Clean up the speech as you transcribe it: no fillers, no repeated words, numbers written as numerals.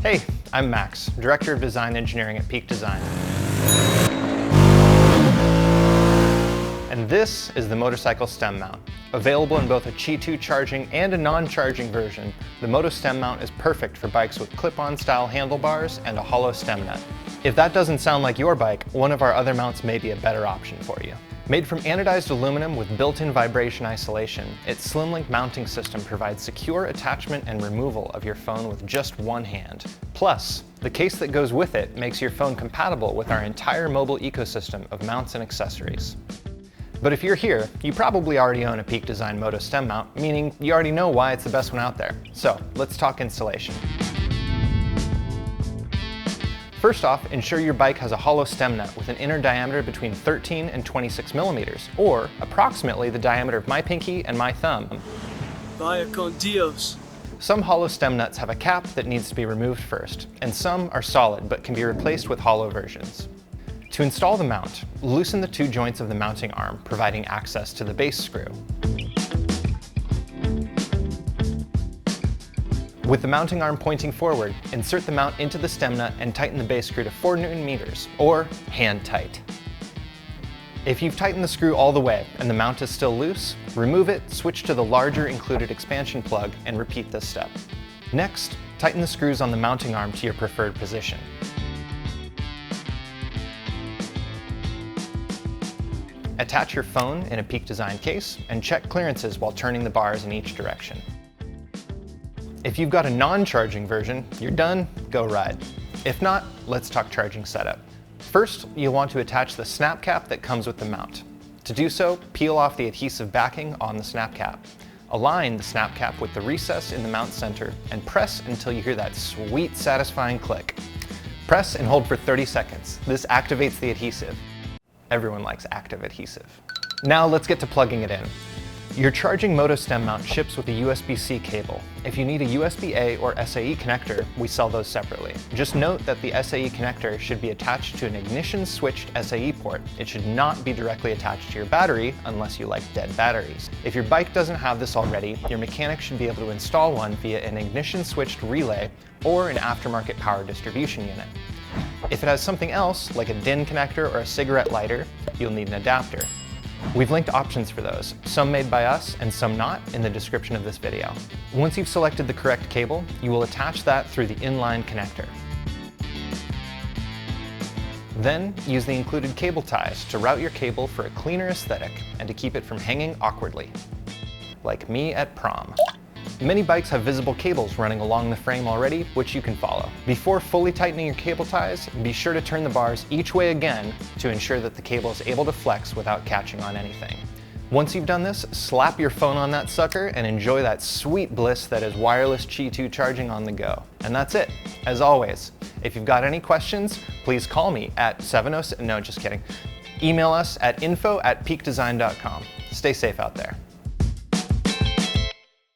Hey, I'm Max, Director of Design Engineering at Peak Design. And this is the motorcycle stem mount. Available in both a Qi2 charging and a non-charging version, the Moto Stem Mount is perfect for bikes with clip-on style handlebars and a hollow stem nut. If that doesn't sound like your bike, one of our other mounts may be a better option for you. Made from anodized aluminum with built-in vibration isolation, its Slimlink mounting system provides secure attachment and removal of your phone with just one hand. Plus, the case that goes with it makes your phone compatible with our entire mobile ecosystem of mounts and accessories. But if you're here, you probably already own a Peak Design Moto Stem Mount, meaning you already know why it's the best one out there. So let's talk installation. First off, ensure your bike has a hollow stem nut with an inner diameter between 13 and 26 millimeters, or approximately the diameter of my pinky and my thumb. Vaya con Dios. Some hollow stem nuts have a cap that needs to be removed first, and some are solid but can be replaced with hollow versions. To install the mount, loosen the two joints of the mounting arm, providing access to the base screw. With the mounting arm pointing forward, insert the mount into the stem nut and tighten the base screw to 4 Newton meters, or hand tight. If you've tightened the screw all the way and the mount is still loose, remove it, switch to the larger included expansion plug, and repeat this step. Next, tighten the screws on the mounting arm to your preferred position. Attach your phone in a Peak Design case and check clearances while turning the bars in each direction. If you've got a non-charging version, you're done, go ride. If not, let's talk charging setup. First, you'll want to attach the snap cap that comes with the mount. To do so, peel off the adhesive backing on the snap cap. Align the snap cap with the recess in the mount center and press until you hear that sweet, satisfying click. Press and hold for 30 seconds. This activates the adhesive. Everyone likes active adhesive. Now let's get to plugging it in. Your charging Moto Stem Mount ships with a USB-C cable. If you need a USB-A or SAE connector, we sell those separately. Just note that the SAE connector should be attached to an ignition-switched SAE port. It should not be directly attached to your battery unless you like dead batteries. If your bike doesn't have this already, your mechanic should be able to install one via an ignition-switched relay or an aftermarket power distribution unit. If it has something else, like a DIN connector or a cigarette lighter, you'll need an adapter. We've linked options for those, some made by us and some not, in the description of this video. Once you've selected the correct cable, you will attach that through the inline connector. Then, use the included cable ties to route your cable for a cleaner aesthetic and to keep it from hanging awkwardly. Like me at prom. Many bikes have visible cables running along the frame already, which you can follow. Before fully tightening your cable ties, be sure to turn the bars each way again to ensure that the cable is able to flex without catching on anything. Once you've done this, slap your phone on that sucker and enjoy that sweet bliss that is wireless Qi2 charging on the go. And that's it. As always, if you've got any questions, please call me at 706, no, just kidding. Email us at info@peakdesign.com. Stay safe out there.